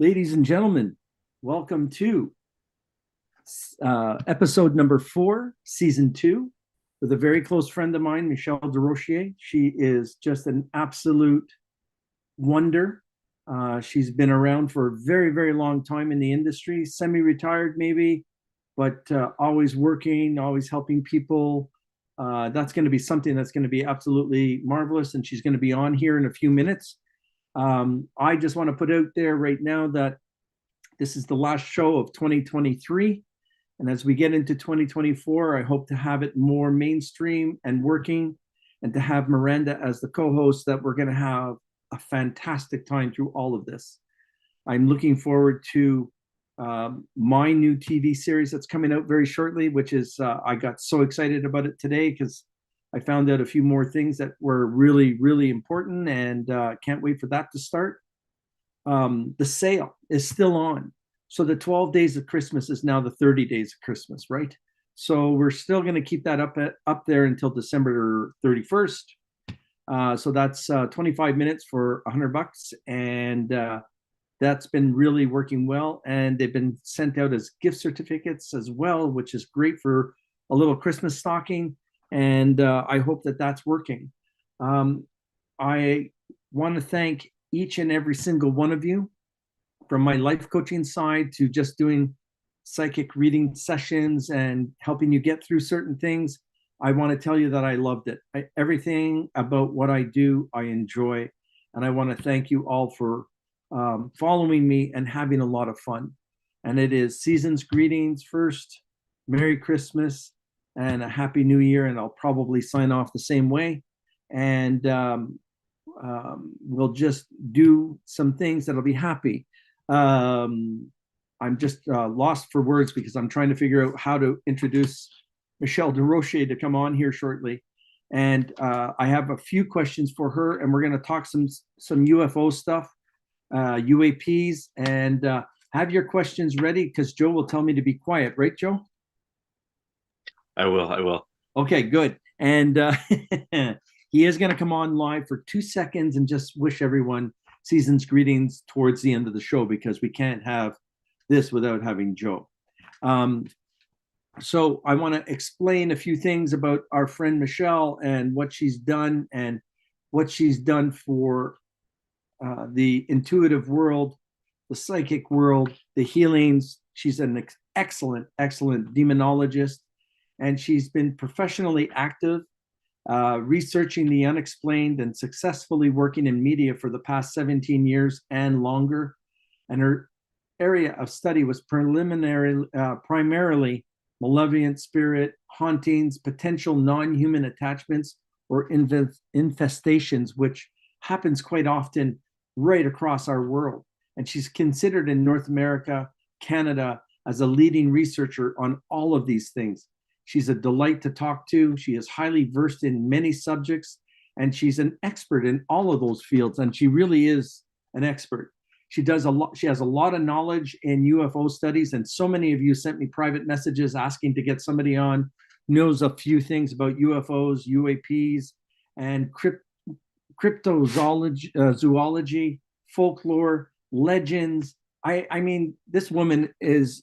Ladies and gentlemen, welcome to episode number 4, season 2, with a very close friend of mine, Michelle Desrochers. She is just an absolute wonder. She's been around for a very, very long time in the industry, semi-retired maybe, but always working, always helping people. That's going to be something that's going to be absolutely marvelous, and she's going to be on here in a few minutes. I just want to put out there right now that this is the last show of 2023. And as we get into 2024, I hope to have it more mainstream and working, and to have Miranda as the co-host, that we're going to have a fantastic time through all of this. I'm looking forward to my new TV series that's coming out very shortly, which is, I got so excited about it today because I found out a few more things that were really, really important, and can't wait for that to start. The sale is still on. So the 12 days of Christmas is now the 30 days of Christmas, right? So we're still going to keep that up there until December 31st. So that's 25 minutes for $100, and that's been really working well. And they've been sent out as gift certificates as well, which is great for a little Christmas stocking. And I hope that that's working. I want to thank each and every single one of you, from my life coaching side to just doing psychic reading sessions and helping you get through certain things. I want to tell you that I loved it. Everything about what I do, I enjoy. And I want to thank you all for following me and having a lot of fun. And it is season's greetings first, Merry Christmas, and a Happy New Year. And I'll probably sign off the same way. And we'll just do some things that'll be happy. I'm just lost for words because I'm trying to figure out how to introduce Michelle Desrochers to come on here shortly. And I have a few questions for her, and we're going to talk some UFO stuff, UAPs, and have your questions ready because Joe will tell me to be quiet, right, Joe? I will. Okay, good. And he is going to come on live for 2 seconds and just wish everyone season's greetings towards the end of the show, because we can't have this without having Joe. So I want to explain a few things about our friend Michelle and what she's done, and what she's done for the intuitive world, the psychic world, the healings. She's an excellent demonologist, and she's been professionally active, researching the unexplained and successfully working in media for the past 17 years and longer. And her area of study was primarily malevolent spirit, hauntings, potential non-human attachments, or infestations, which happens quite often right across our world. And she's considered in North America, Canada, as a leading researcher on all of these things. She's a delight to talk to. She is highly versed in many subjects, and she's an expert in all of those fields. And she really is an expert. She does a lot. She has a lot of knowledge in UFO studies, and so many of you sent me private messages asking to get somebody on who knows a few things about UFOs, UAPs, and cryptozoology, zoology, folklore, legends. I mean, this woman is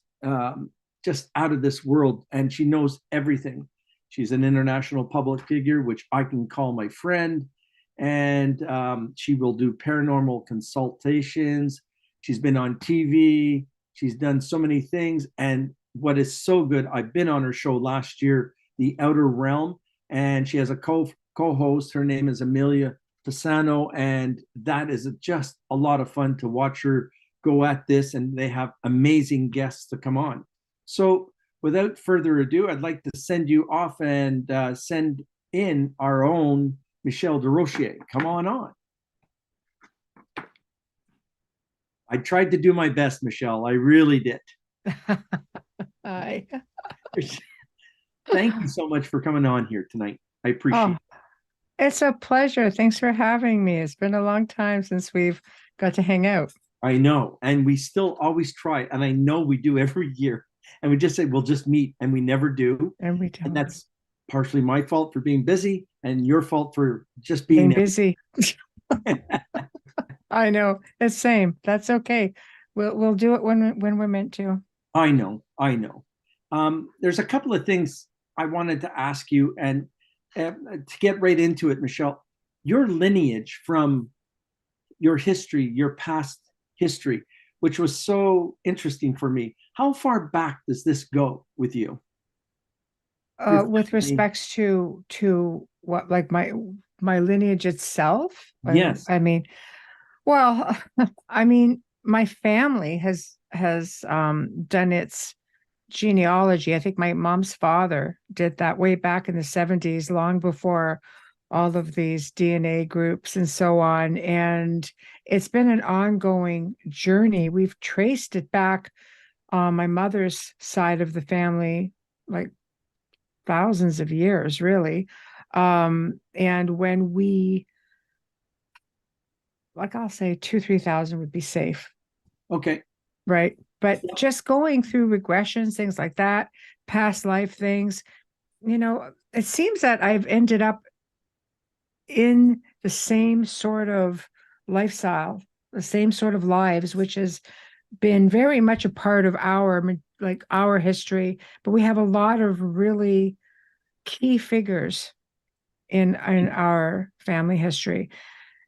just out of this world, and she knows everything. She's an international public figure, which I can call my friend, and she will do paranormal consultations. She's been on TV. She's done so many things, and what is so good, I've been on her show last year, The Outer Realm, and she has a co-host. Her name is Amelia Pisano, and that is just a lot of fun to watch her go at this, and they have amazing guests to come on. So without further ado, I'd like to send you off and send in our own Michelle Desrochers. Come on. I tried to do my best, Michelle. I really did. Hi. Thank you so much for coming on here tonight. I appreciate it. It's a pleasure. Thanks for having me. It's been a long time since we've got to hang out. I know. And we still always try. And I know we do every year. And we just say, we'll just meet. And we never do. And we don't. And that's partially my fault for being busy, and your fault for just being busy. I know. It's same. That's okay. We'll do it when we're meant to. I know, I know. There's a couple of things I wanted to ask you, and to get right into it, Michelle, your lineage from your history, your past history, which was so interesting for me. How far back does this go with you? Your With family? respects to what, like my lineage itself? Yes. I mean, well, I mean, my family has done its genealogy. I think my mom's father did that way back in the 70s, long before all of these DNA groups and so on. And it's been an ongoing journey. We've traced it back on my mother's side of the family, like thousands of years, really. And when we, like, I'll say 3,000 would be safe, Okay. right? But Yeah. just going through regressions, things like that, past life things, it seems that I've ended up in the same sort of lifestyle, the same sort of lives, which has been very much a part of our history. But we have a lot of really key figures in our family history.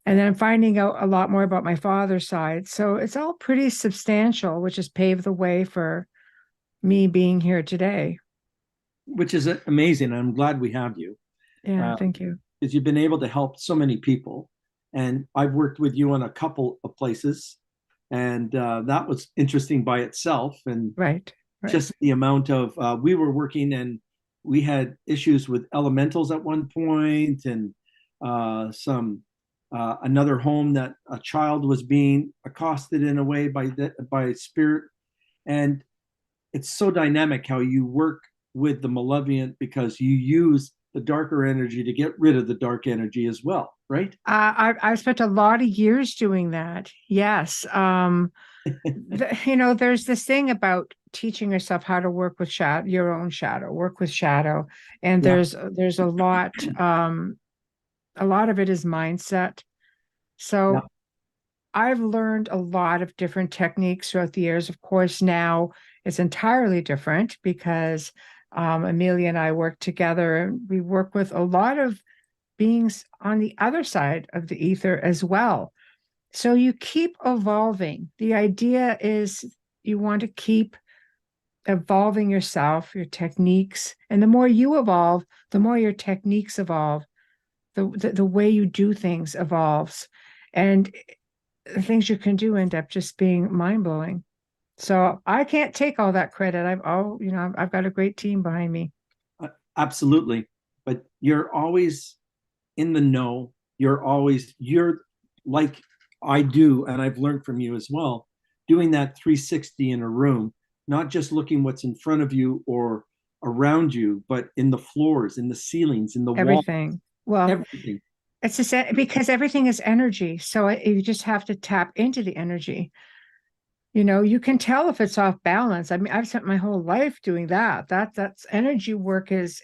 And then I'm finding out a lot more about my father's side. So it's all pretty substantial, which has paved the way for me being here today. Which is amazing. I'm glad we have you, Yeah, thank you. because you've been able to help so many people. And I've worked with you on a couple of places, and that was interesting by itself. And Right, right. just the amount of we were working, and we had issues with elementals at one point, and some another home that a child was being accosted in a way by spirit. And it's so dynamic how you work with the malevolent, because you use the darker energy to get rid of the dark energy as well, right? I've spent a lot of years doing that. Yes. There's this thing about teaching yourself how to work with your own shadow, work with shadow. And Yeah. there's a lot of it is mindset. Yeah. So I've learned a lot of different techniques throughout the years. Of course, now it's entirely different because Amelia and I work together, and we work with a lot of beings on the other side of the ether as well. So you keep evolving. The idea is you want to keep evolving yourself, your techniques. And the more you evolve, the more your techniques evolve. The way you do things evolves. And the things you can do end up just being mind blowing. So I can't take all that credit. I've got a great team behind me. Absolutely. But you're always in the know. You're like I do, and I've learned from you as well, doing that 360 in a room, not just looking what's in front of you or around you, but in the floors, in the ceilings, in the wall, Everything. Well, everything. it's just because everything is energy. So you just have to tap into the energy. You can tell if it's off balance. I mean, I've spent my whole life doing that. That's energy work is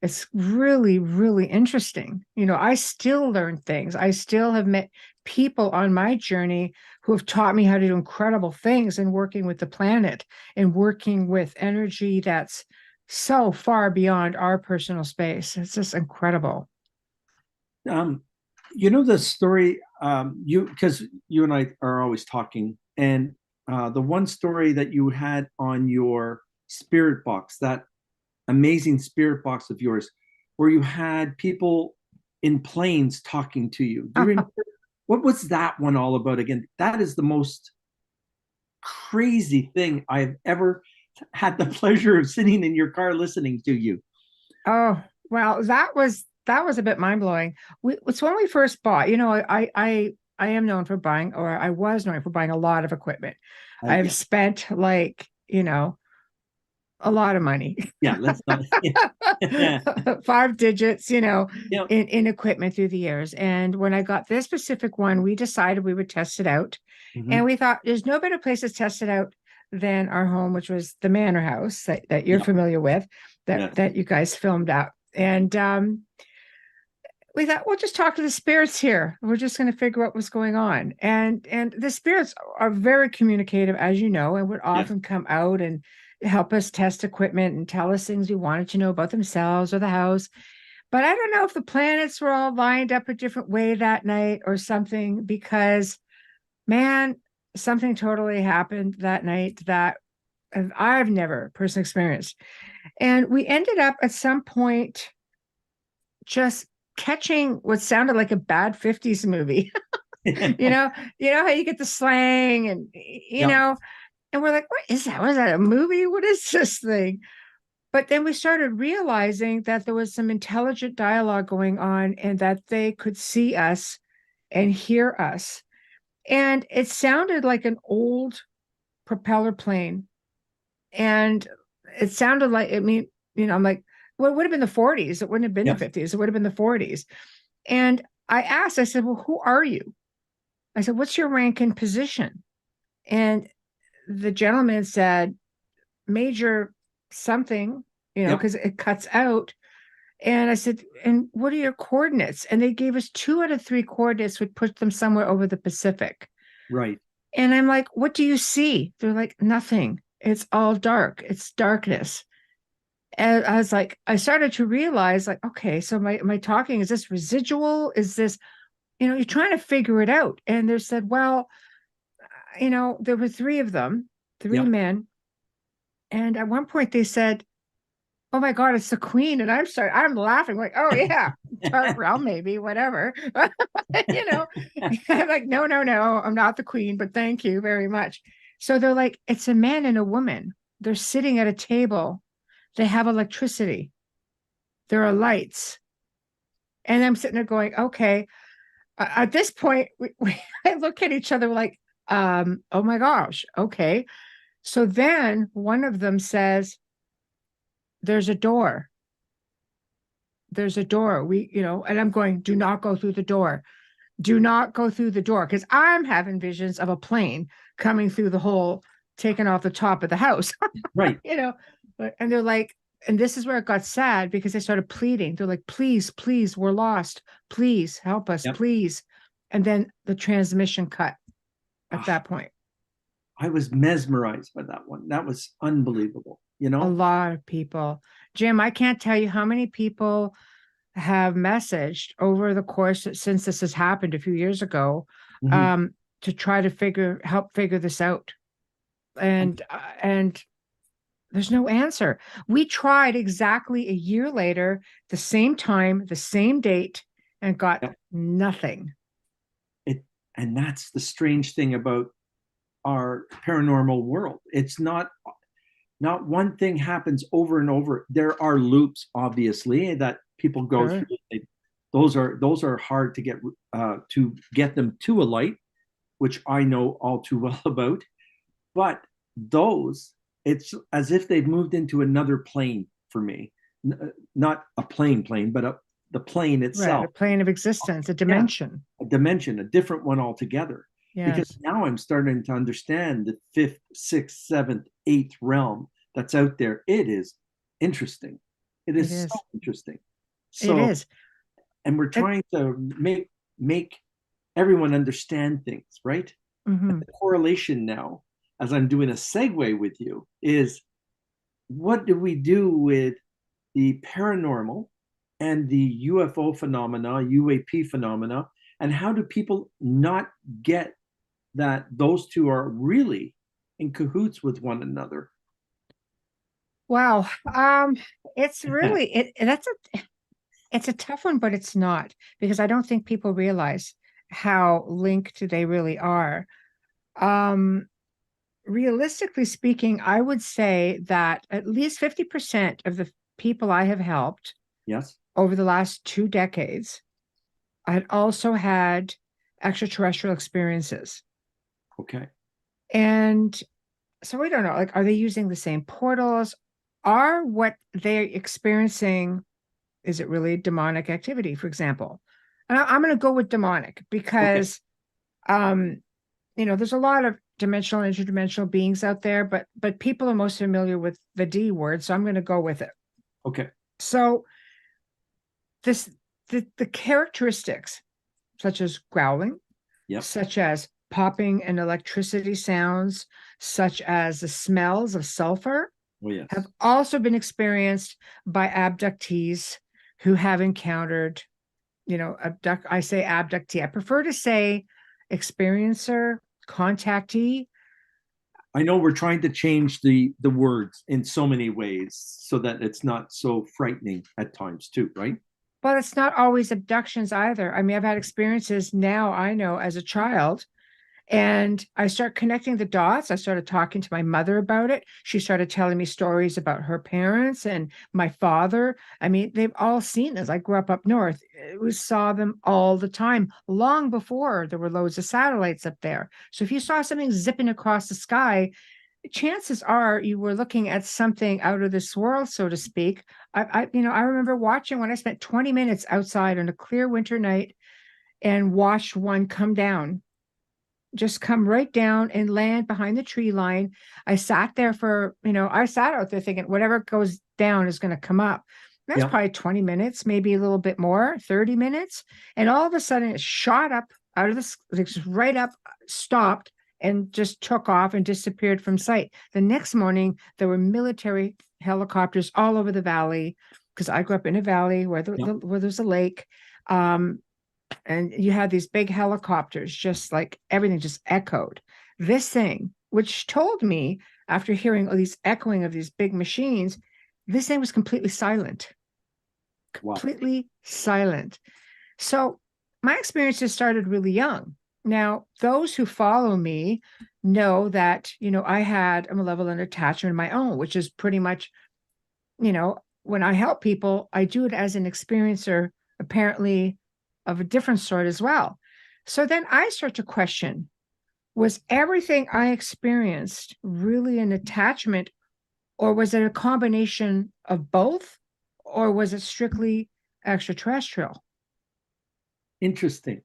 it's really, really interesting. I still learn things. I still have met people on my journey who have taught me how to do incredible things in working with the planet and working with energy that's so far beyond our personal space. It's just incredible. Um, you know the story, you because you and I are always talking, and the one story that you had on your spirit box, that amazing spirit box of yours, where you had people in planes talking to you. Do you remember what was that one all about again? That is the most crazy thing I've ever had the pleasure of sitting in your car listening to you. Oh, well, that was a bit mind blowing. It's when we first bought. I am known for buying, or I was known for buying a lot of equipment. I've Yeah, spent like a lot of money, yeah. Let's not. Yeah, 5 digits, yeah. in equipment through the years. And when I got this specific one, we decided we would test it out, Mm-hmm. and we thought there's no better place to test it out than our home, which was the manor house that you're Yeah, familiar with, that yes. that you guys filmed out. And we thought we'll just talk to the spirits here. We're just going to figure out what's going on. And the spirits are very communicative, as you know, and would Yes. often come out and help us test equipment and tell us things we wanted to know about themselves or the house. But I don't know if the planets were all lined up a different way that night or something, because man, something totally happened that night that I've never personally experienced. And we ended up at some point just catching what sounded like a bad 50s movie. you know, you know how you get the slang and and we're like, what is that? Was that a movie? What is this thing? But then we started realizing that there was some intelligent dialogue going on and that they could see us and hear us. And it sounded like an old propeller plane. And it sounded like, I mean, I'm like, well, it would have been the 40s. It wouldn't have been the 50s. It would have been the 40s. And I asked, I said, well, who are you? I said, what's your rank and position? And the gentleman said, Major something, because it cuts out. And I said, and what are your coordinates? And they gave us 2 out of 3 coordinates, would put them somewhere over the Pacific. Right. And I'm like, what do you see? They're like, nothing. It's all dark. It's darkness. And I was like, I started to realize, like, okay, so my talking, is this residual? Is this, you're trying to figure it out. And they said, well, there were 3 of them, 3 men. And at one point they said, oh my God, it's the queen. And I'm laughing like, oh yeah, dark realm, maybe, whatever. I'm like, no, I'm not the queen, but thank you very much. So they're like, it's a man and a woman. They're sitting at a table. They have electricity. There are lights. And I'm sitting there going, okay. At this point, I look at each other like, oh my gosh, okay. So then one of them says, there's a door. There's a door. And I'm going, do not go through the door. Do not go through the door. Because I'm having visions of a plane coming through the hole, taking off the top of the house. Right. And they're like, and this is where it got sad, because they started pleading. They're like, please, we're lost. Please help us, please. And then the transmission cut at that point. I was mesmerized by that one. That was unbelievable. A lot of people. Jim, I can't tell you how many people have messaged over the course since this has happened a few years ago, to try to help figure this out. And there's no answer. We tried exactly a year later, the same time, the same date, and got nothing. And that's the strange thing about our paranormal world. It's not one thing happens over and over. There are loops, obviously, that people go through. Those are hard to get them to a light, which I know all too well about. But it's as if they've moved into another plane for me. Not a plane, but the plane itself. Right, a plane of existence, a dimension. Yeah, a dimension, a different one altogether. Yes. Because now I'm starting to understand the 5th, 6th, 7th, 8th realm that's out there. It is interesting. It is so interesting. So, it is. And we're trying to make everyone understand things, right? Mm-hmm. The correlation now, as I'm doing a segue with you, is what do we do with the paranormal and the UFO phenomena, UAP phenomena, and how do people not get that those two are really in cahoots with one another? Wow. It's really it's a tough one, but it's not, because I don't think people realize how linked they really are. Realistically speaking, I would say that at least 50% of the people I have helped over the last 2 decades had also had extraterrestrial experiences. Okay. And so we don't know, like, are they using the same portals? Are what they're experiencing, is it really demonic activity, for example? And I'm going to go with demonic because, there's a lot of dimensional and interdimensional beings out there, but people are most familiar with the D word, so I'm going to go with it. Okay. So the characteristics, such as growling, Yep. such as popping and electricity sounds, such as the smells of sulfur, Oh, yes. have also been experienced by abductees who have encountered, I say abductee. I prefer to say experiencer, contactee. I know we're trying to change the words in so many ways so that it's not so frightening at times too, right? But it's not always abductions either. I mean, I've had experiences now, I know, as a child, and I start connecting the dots. I started talking to my mother about it. She started telling me stories about her parents and my father. I mean, they've all seen this. I grew up north. We saw them all the time, long before there were loads of satellites up there. So if you saw something zipping across the sky, chances are you were looking at something out of this world, so to speak. I remember watching when I spent 20 minutes outside on a clear winter night and watched one come down, just come right down and land behind the tree line. I sat there I sat out there thinking whatever goes down is going to come up. That's probably 20 minutes, maybe a little bit more, 30 minutes. And all of a sudden it shot up out of the, right up, stopped, and just took off and disappeared from sight. The next morning, there were military helicopters all over the valley, because I grew up in a valley where where there's a lake. And you had these big helicopters, just like everything just echoed. This thing, which told me after hearing all these echoing of these big machines, this thing was completely silent. Completely silent. So my experiences started really young. Now, those who follow me know that, I had a malevolent attachment of my own, which is pretty much, when I help people, I do it as an experiencer, apparently of a different sort as well. So then I start to question, was everything I experienced really an attachment, or was it a combination of both, or was it strictly extraterrestrial? Interesting.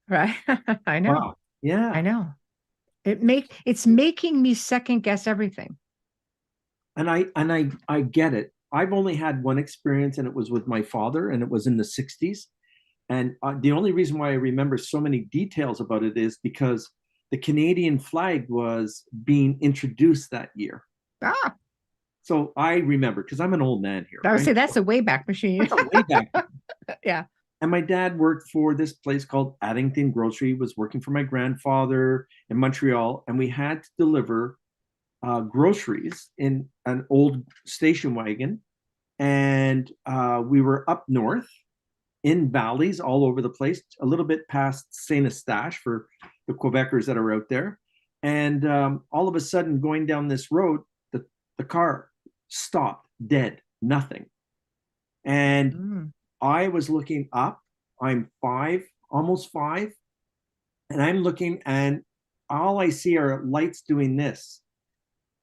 Right. I know. Wow. Yeah. I know. It's making me second guess everything. And I get it. I've only had one experience, and it was with my father, and it was in the 60s. And the only reason why I remember so many details about it is because the Canadian flag was being introduced that year. Ah, So I remember, because I'm an old man here. I would right? say that's a Wayback Machine. That's a way back. Yeah. And my dad worked for this place called Addington Grocery, was working for my grandfather in Montreal, and we had to deliver groceries in an old station wagon. And we were up north in valleys all over the place, a little bit past Saint Eustache for the Quebecers that are out there. And all of a sudden, going down this road, the car stopped dead, nothing. And I was looking up. I'm 5, almost 5. And I'm looking, and all I see are lights doing this.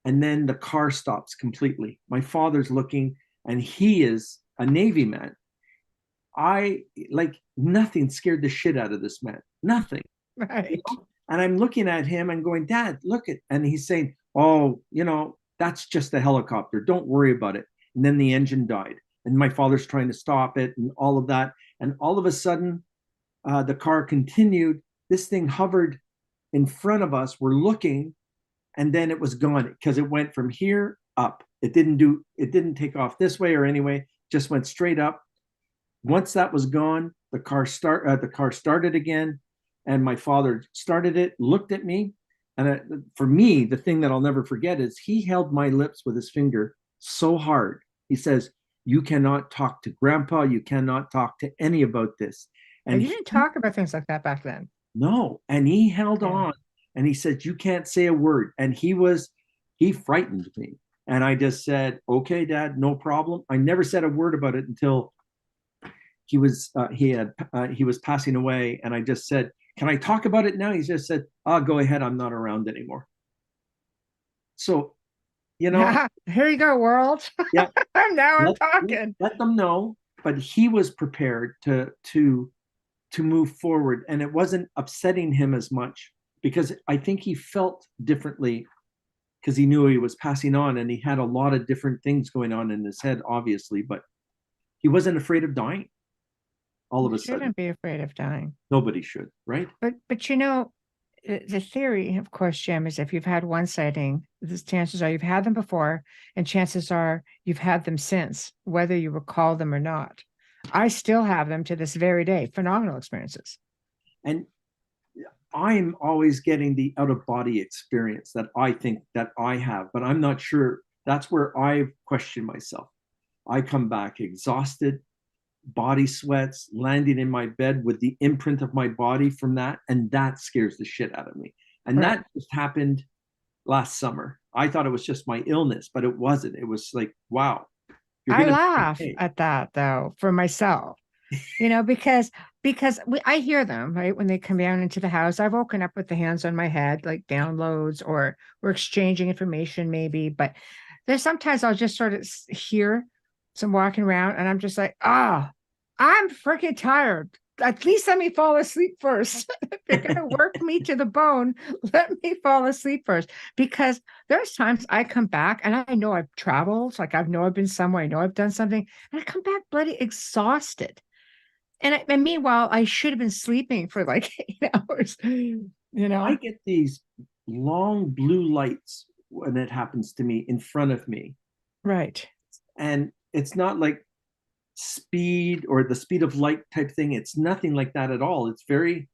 And then the car stops completely. My father's looking, and he is a Navy man. Nothing scared the shit out of this man. Nothing. Right. And I'm looking at him and going, Dad, look at, and he's saying, oh, that's just a helicopter. Don't worry about it. And then the engine died. And my father's trying to stop it and all of that. And all of a sudden, the car continued. This thing hovered in front of us. We're looking, and then it was gone because it went from here up. It didn't take off this way or anyway, just went straight up. Once that was gone, the car started again, and my father started it, looked at me, and for me, the thing that I'll never forget is he held my lips with his finger so hard. He says, "You cannot talk to Grandpa. You cannot talk to any about this." And you didn't talk about things like that back then. No, and he held on, and he said, "You can't say a word." And he frightened me, and I just said, "Okay, Dad, no problem." I never said a word about it until he was passing away, and I just said, "Can I talk about it now?" He just said, "Oh, go ahead. I'm not around anymore." So, here you go, world. Yeah. Now I'm talking. Let them know. But he was prepared to move forward, and it wasn't upsetting him as much because I think he felt differently because he knew he was passing on, and he had a lot of different things going on in his head, obviously, but he wasn't afraid of dying. all of You a sudden. shouldn't be afraid of dying. Nobody should, right? But you know, the theory, of course, Jim, is if you've had one sighting, the chances are you've had them before, and chances are you've had them since, whether you recall them or not. I still have them to this very day. Phenomenal experiences. And I'm always getting the out of body experience that I think that I have, but I'm not sure. That's where I question myself. I come back exhausted, body sweats, landing in my bed with the imprint of my body from that. And that scares the shit out of me. And Right. that just happened last summer. I thought it was just my illness, but it wasn't. It was like, wow. I laugh at that though for myself, because I hear them right when they come down into the house. I've woken up with the hands on my head, like downloads, or we're exchanging information maybe. But there's sometimes I'll just sort of hear some walking around, and I'm just like, I'm freaking tired. At least let me fall asleep first. If you're gonna work me to the bone, let me fall asleep first. Because there's times I come back and I know I've traveled, like I know I've been somewhere, I know I've done something, and I come back bloody exhausted. And meanwhile, I should have been sleeping for like 8 hours. I get these long blue lights when it happens to me in front of me. Right. And it's not like speed or the speed of light type thing. It's nothing like that at all. It's very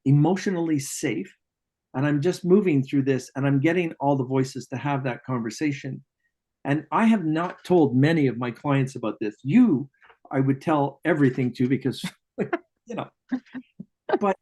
emotionally safe. And I'm just moving through this and I'm getting all the voices to have that conversation. And I have not told many of my clients about this. You, I would tell everything to because, but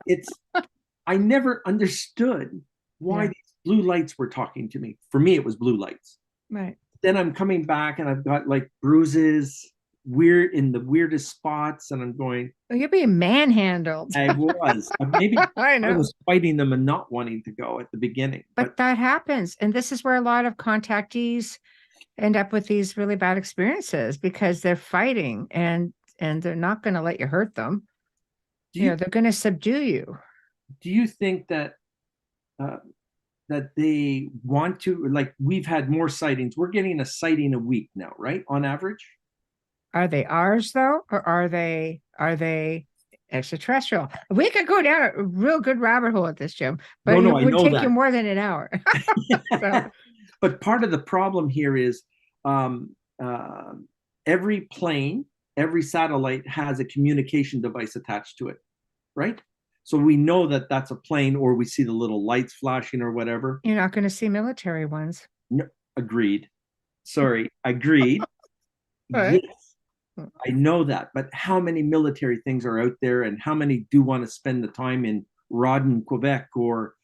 I never understood why these blue lights were talking to me. For me, it was blue lights. Right. Then I'm coming back and I've got like bruises, weird in the weirdest spots, and I'm going, you're being manhandled. I was. Maybe I know. I was fighting them and not wanting to go at the beginning. But that happens. And this is where a lot of contactees end up with these really bad experiences because they're fighting and they're not going to let you hurt them. They're going to subdue you. Do you think that that they want to, like, we've had more sightings? We're getting a sighting a week now, right? On average. Are they ours though, or are they extraterrestrial? We could go down a real good rabbit hole at this, Jim, but it would take you more than an hour. So. But part of the problem here is every plane, every satellite has a communication device attached to it, right? So we know that that's a plane, or we see the little lights flashing or whatever. You're not going to see military ones. No, agreed. Sorry, agreed. Right. Yes, I know that. But how many military things are out there, and how many do want to spend the time in Rawdon, Quebec, or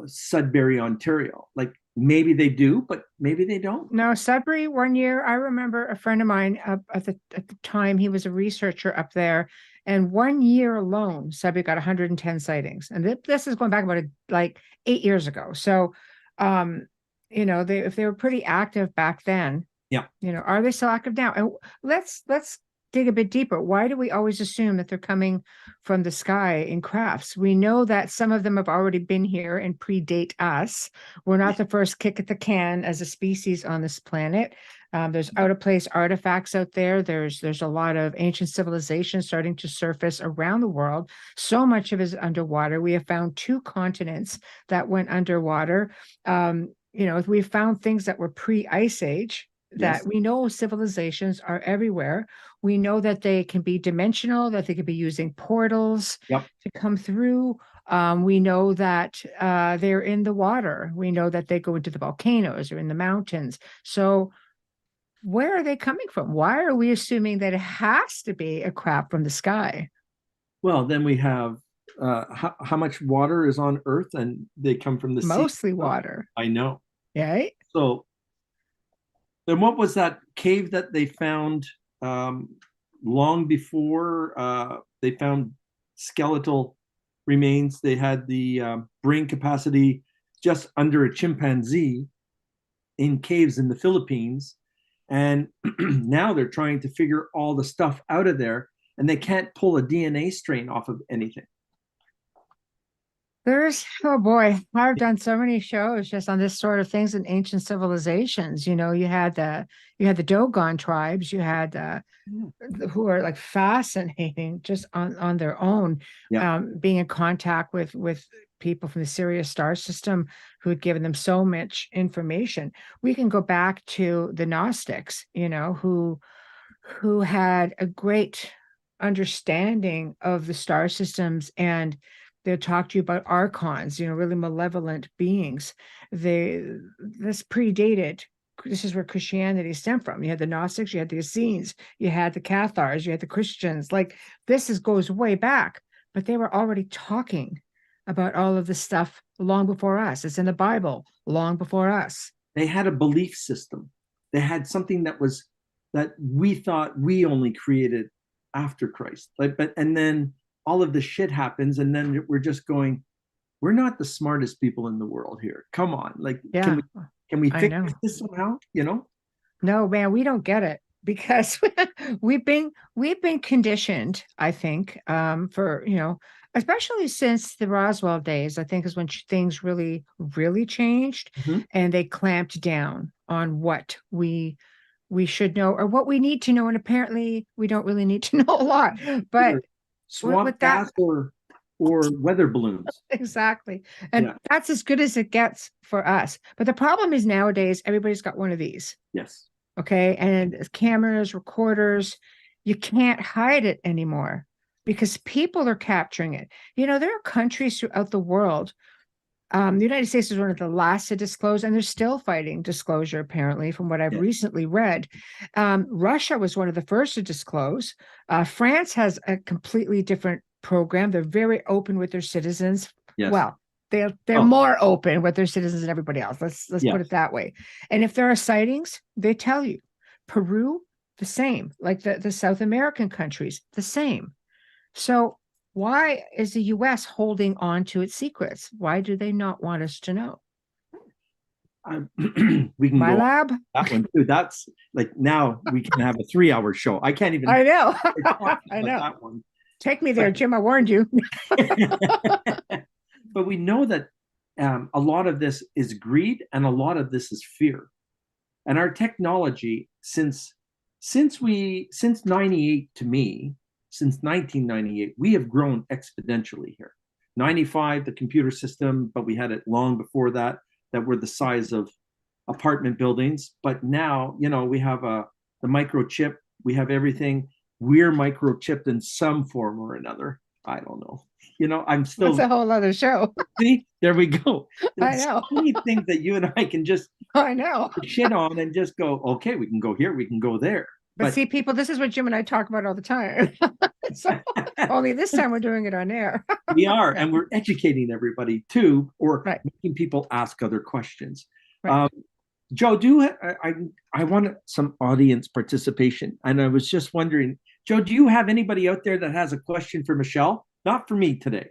Sudbury, Ontario? Like, maybe they do, but maybe they don't. No, Sudbury, one year, I remember a friend of mine at the time, he was a researcher up there. And 1 year alone, Sudbury got 110 sightings. And this is going back about like 8 years ago. So, if they were pretty active back then, are they still active now? And let's dig a bit deeper. Why do we always assume that they're coming from the sky in crafts? We know that some of them have already been here and predate us. We're not the first kick at the can as a species on this planet. There's out of place artifacts out there. There's a lot of ancient civilizations starting to surface around the world. So much of it is underwater. We have found 2 continents that went underwater. We've found things that were pre-ice age. That we know civilizations are everywhere. We know that they can be dimensional, that they could be using portals to come through. We know that they're in the water. We know that they go into the volcanoes or in the mountains. So where are they coming from? Why are we assuming that it has to be a craft from the sky? Well, then we have how much water is on Earth, and they come from the sea. Mostly water. I know. Right? So then what was that cave that they found long before they found skeletal remains? They had the brain capacity just under a chimpanzee in caves in the Philippines. And now they're trying to figure all the stuff out of there, and they can't pull a DNA strain off of anything. Oh boy, I've done so many shows just on this sort of things in ancient civilizations. You had the Dogon tribes, you had Yeah. who are like fascinating just on their own, Yeah. being in contact with people from the Sirius star system who had given them so much information. We can go back to the Gnostics, who had a great understanding of the star systems, and they'll talk to you about archons, really malevolent beings. This predated. This is where Christianity stemmed from. You had the Gnostics, you had the Essenes, you had the Cathars, you had the Christians. Like goes way back, but they were already talking about all of this stuff long before us. It's in the Bible long before us. They had a belief system. They had something that we thought we only created after Christ. And then all of this shit happens, and then we're just going, we're not the smartest people in the world here. Come on, like, Yeah, can we I fix know. this somehow? You know? No, man, we don't get it because we've been conditioned, I think, for especially since the Roswell days, I think is when things really, really changed, Mhm. and they clamped down on what we should know or what we need to know, and apparently we don't really need to know a lot. But Either swamp with that, gas or weather balloons. exactly, and Yeah. that's as good as it gets for us. But the problem is nowadays everybody's got one of these. Yes. Okay. And cameras, recorders, you can't hide it anymore because people are capturing it. There are countries throughout the world. The United States was one of the last to disclose, and they're still fighting disclosure, apparently, from what I've Yeah. recently read. Russia was one of the first to disclose. France has a completely different program. They're very open with their citizens. Yes. Well, they're Oh. more open with their citizens than everybody else. Let's Yeah. put it that way. And if there are sightings, they tell you. Peru, the same. Like the South American countries, the same. So why is the US holding on to its secrets? Why do they not want us to know? We can My go on lab? that one too. That's like, now we can have a 3-hour show. I can't even I know. talk I about know. that one. Take me there, Jim. I warned you. But we know that a lot of this is greed and a lot of this is fear. And our technology, since 98, to me, since 1998, we have grown exponentially here. 95, the computer system, but we had it long before that were the size of apartment buildings. But now, we have the microchip, we have everything. We're microchipped in some form or another. I don't know. I'm still. That's a whole other show. See, there we go. I There's know. so many things that you and I can just I know. shit on and just go, okay, we can go here, we can go there. But see, people, this is what Jim and I talk about all the time. So only this time we're doing it on air. We are, and we're educating everybody too, or Right. making people ask other questions. Right. Joe, I want some audience participation, and I was just wondering, Joe, do you have anybody out there that has a question for Michelle? Not for me today.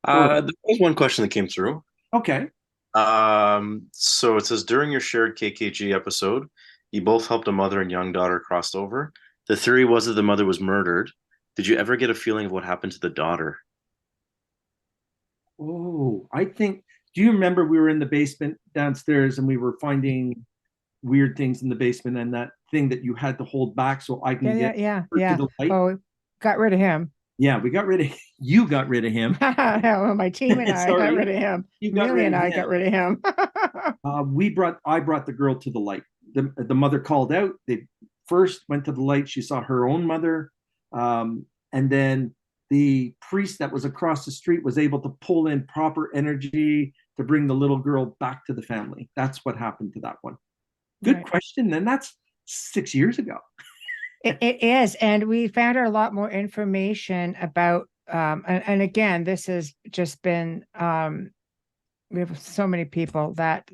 There was one question that came through. Okay. So it says, during your shared KKG episode, you both helped a mother and young daughter crossed over. The theory was that the mother was murdered. Did you ever get a feeling of what happened to the daughter? Oh, do you remember we were in the basement downstairs and we were finding weird things in the basement, and that thing that you had to hold back so I can get Yeah. to the light? Oh, got rid of him. Yeah, you got rid of him. My team and I got rid of him. You got Amelia rid and of I him. got rid of him. I brought the girl to the light. The mother called out. They first went to the light. She saw her own mother. And then the priest that was across the street was able to pull in proper energy to bring the little girl back to the family. That's what happened to that one. Good Right. question. And that's 6 years ago. It is. And we found out a lot more information about, and again, this has just been, we have so many people that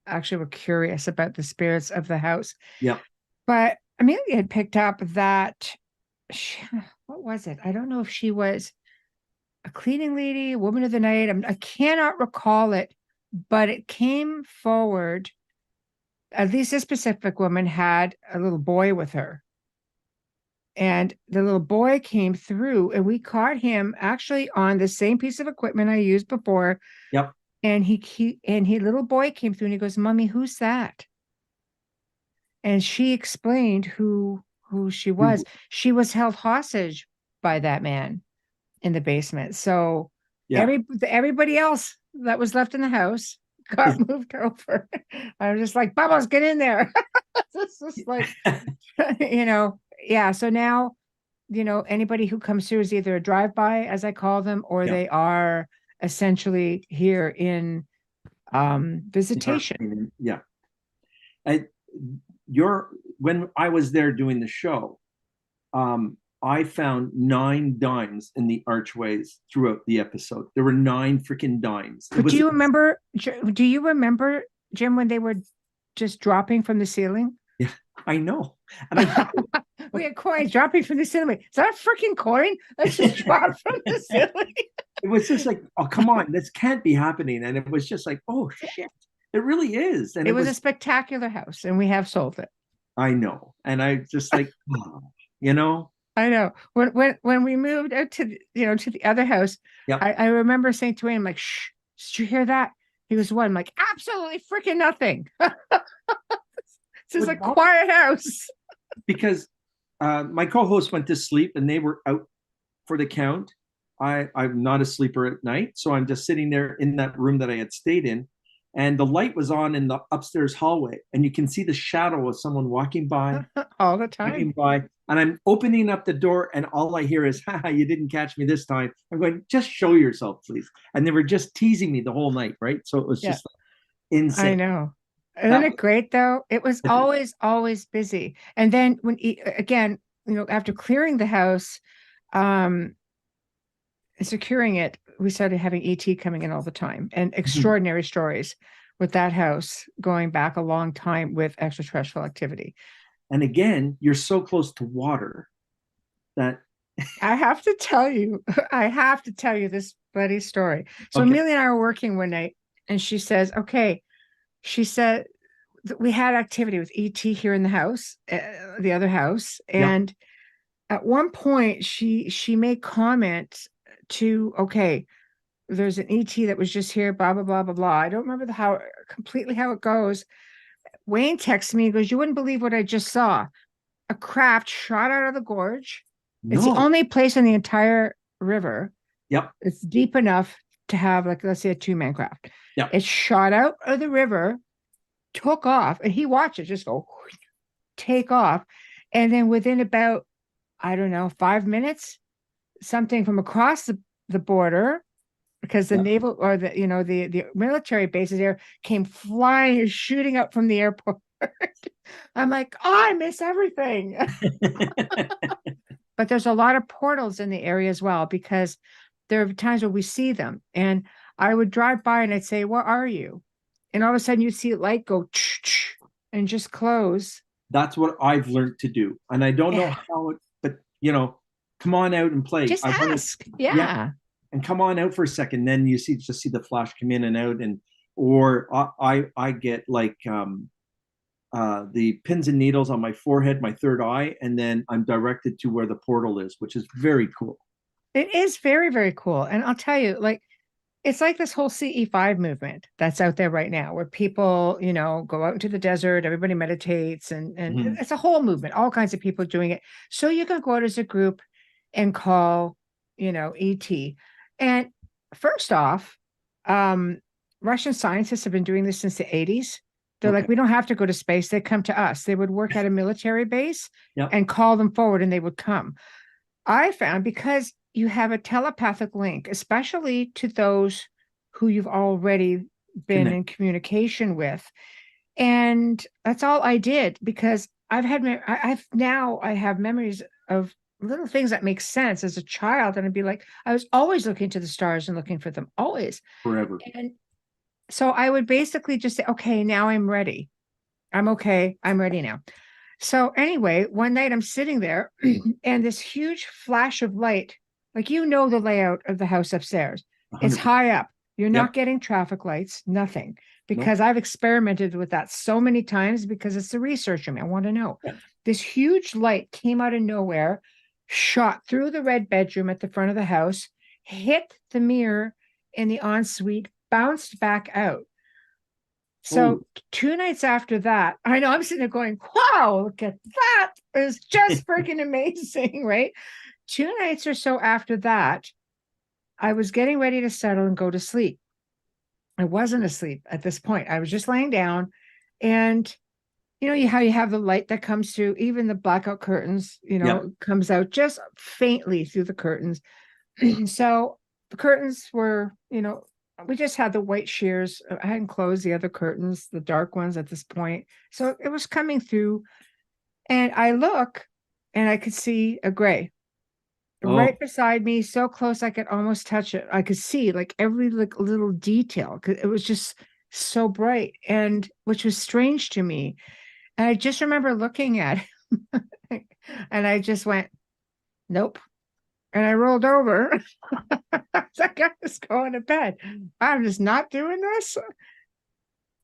actually were curious about the spirits of the house. Yeah. But Amelia had picked up that, what was it? I don't know if she was a cleaning lady, woman of the night. I cannot recall it, but it came forward. At least this specific woman had a little boy with her. and the little boy came through, and we caught him actually on the same piece of equipment I used before. Yep. And he little boy came through and he goes, "Mommy, who's that?" And she explained who she was. She was held hostage by that man in the basement. So Yeah. everybody else that was left in the house got moved over. I was just like, "Bubbles, get in there." This is like, yeah. So now, anybody who comes through is either a drive-by, as I call them, or Yeah. they are essentially here in visitation. Yeah. When I was there doing the show, I found 9 dimes in the archways throughout the episode. There were 9 freaking dimes. But do you remember, Jim, when they were just dropping from the ceiling? Yeah, I know. And we had coins dropping from the ceiling. Is that a freaking coin? Let's just drop from the ceiling. It was just like, oh, come on, this can't be happening. And it was just like, oh, shit, it really is. And it was a spectacular house, and we have sold it. I know. And I just like, oh, I know. When we moved out to the other house, yep. I remember saying to him, like, "Shh, did you hear that?" He was one. I'm like, absolutely freaking nothing. This is a quiet house. Because my co-host went to sleep and they were out for the count. I'm not a sleeper at night, so I'm just sitting there in that room that I had stayed in, and the light was on in the upstairs hallway, and you can see the shadow of someone walking by all the time. And I'm opening up the door, and all I hear is, "Haha, you didn't catch me this time." I'm going, "Just show yourself, please." And they were just teasing me the whole night, right? So it was just like, insane. I know. Isn't it great though? It was always busy. And then again, after clearing the house, securing it, we started having ET coming in all the time, and extraordinary stories with that house going back a long time with extraterrestrial activity. And again, you're so close to water that I have to tell you this bloody story. So Amelia and I were working one night, and she says, okay, she said that we had activity with ET here in the house, the other house. And at one point she made comment to, okay, there's an ET that was just here, blah, blah, blah, blah, blah. I don't remember how it goes. Wayne texts me and goes, "You wouldn't believe what I just saw. A craft shot out of the gorge." No. It's the only place in the entire river. Yep. It's deep enough to have, like, let's say, a 2-man craft. Yep. It shot out of the river, took off, and he watched it just go take off. And then within about, I don't know, 5 minutes, something from across the border, because the naval or the military bases there came flying, shooting up from the airport. I'm like, oh, I miss everything. But there's a lot of portals in the area as well, because there are times where we see them, and I would drive by and I'd say, "Where are you?" And all of a sudden you'd see a light go and just close. That's what I've learned to do. And I don't know how it, but come on out and play. Just ask. Yeah. And come on out for a second. Then you see the flash come in and out, or I get like the pins and needles on my forehead, my third eye, and then I'm directed to where the portal is, which is very cool. It is very, very cool. And I'll tell you, like, it's like this whole CE5 movement that's out there right now, where people, go out into the desert, everybody meditates, and it's a whole movement, all kinds of people doing it. So you can go out as a group and call, ET. And first off, Russian scientists have been doing this since the 80s. They're like, we don't have to go to space. They come to us. They would work at a military base and call them forward, and they would come. I found, because you have a telepathic link, especially to those who you've already been in communication with. And that's all I did, because I have memories of little things that make sense as a child. And I'd be like, I was always looking to the stars and looking for them, always. Forever. And so I would basically just say, okay, now I'm ready. I'm okay. I'm ready now. So anyway, one night I'm sitting there and this huge flash of light, like, the layout of the house upstairs. 100%. It's high up. You're Yep. not getting traffic lights, nothing, because I've experimented with that so many times because it's the research in me. I want to know. Yeah. This huge light came out of nowhere, shot through the red bedroom at the front of the house, hit the mirror in the ensuite, bounced back out. So 2 nights after that, I know I'm sitting there going, wow, look at that. It's just freaking amazing, right? 2 nights or so after that, I was getting ready to settle and go to sleep. I wasn't asleep at this point. I was just laying down, and how you have the light that comes through, even the blackout curtains, comes out just faintly through the curtains. So the curtains were, we just had the white sheers. I hadn't closed the other curtains, the dark ones at this point. So it was coming through, and I look and I could see a gray right beside me, so close I could almost touch it. I could see like every little detail because it was just so bright, and which was strange to me. And I just remember looking at it and I just went, nope. And I rolled over. I was like, I'm just going to bed. I'm just not doing this.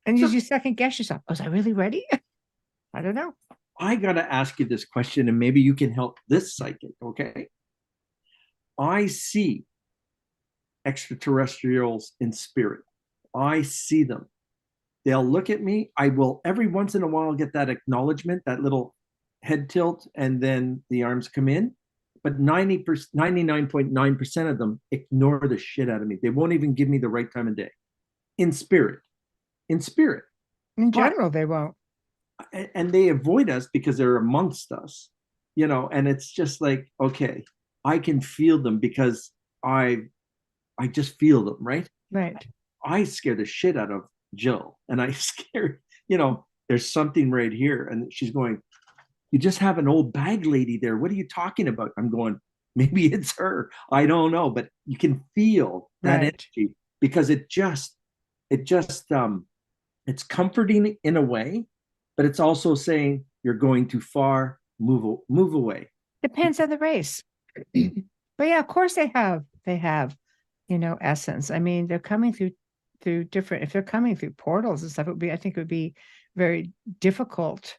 And you second guess yourself. Was I really ready? I don't know. I got to ask you this question, and maybe you can help this psychic, okay? I see extraterrestrials in spirit. I see them. They'll look at me. I will every once in a while get that acknowledgement, that little head tilt, and then the arms come in. But 99.9% of them ignore the shit out of me. They won't even give me the right time of day. In spirit. In spirit. In general, they won't. And they avoid us because they're amongst us, and it's just like, okay, I can feel them because I just feel them, right? Right. I scare the shit out of Jill, and I scare, there's something right here. And she's going, you just have an old bag lady there. What are you talking about? I'm going, maybe it's her. I don't know, but you can feel that energy because it's comforting in a way, but it's also saying you're going too far, move away. Depends on the race. But yeah, of course they have, essence. I mean, they're coming through different, if they're coming through portals and stuff, I think it would be very difficult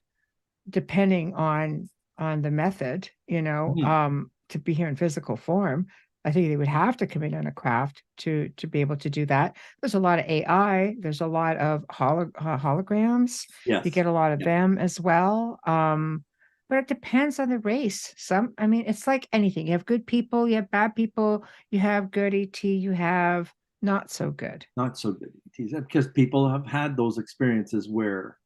depending on the method, to be here in physical form. I think they would have to come in on a craft to be able to do that. There's a lot of AI. There's a lot of holograms. Yes. You get a lot of them as well. But it depends on the race. It's like anything. You have good people, you have bad people, you have good ET, you have not so good. Not so good ETs, because people have had those experiences where,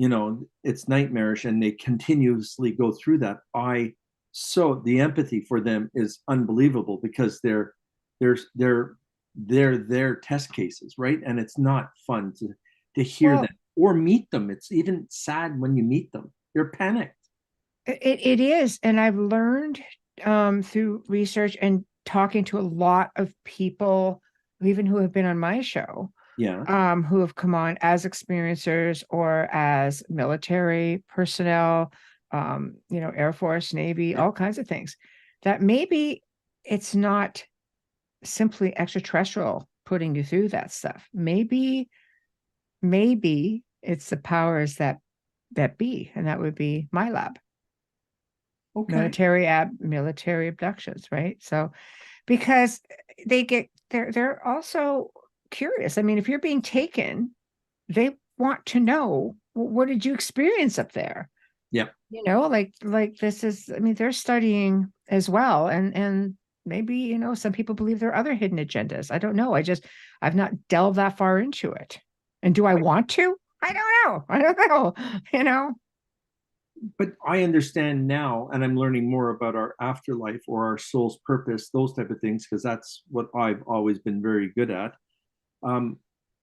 it's nightmarish and they continuously go through that. So the empathy for them is unbelievable because they're test cases, right? And it's not fun to hear them or meet them. It's even sad when you meet them. You're panicked. It is. And I've learned through research and talking to a lot of people, even who have been on my show, who have come on as experiencers or as military personnel, Air Force, Navy, all kinds of things, that maybe it's not simply extraterrestrial putting you through that stuff. Maybe it's the powers that be, and that would be my lab. Okay. Military abductions, right? So because they're also curious. I mean, if you're being taken, they want to know, what did you experience up there? Yeah. Like this is, they're studying as well. And maybe, some people believe there are other hidden agendas. I don't know. I've not delved that far into it. And do I want to? I don't know. But I understand now, and I'm learning more about our afterlife or our soul's purpose, those type of things, because that's what I've always been very good at.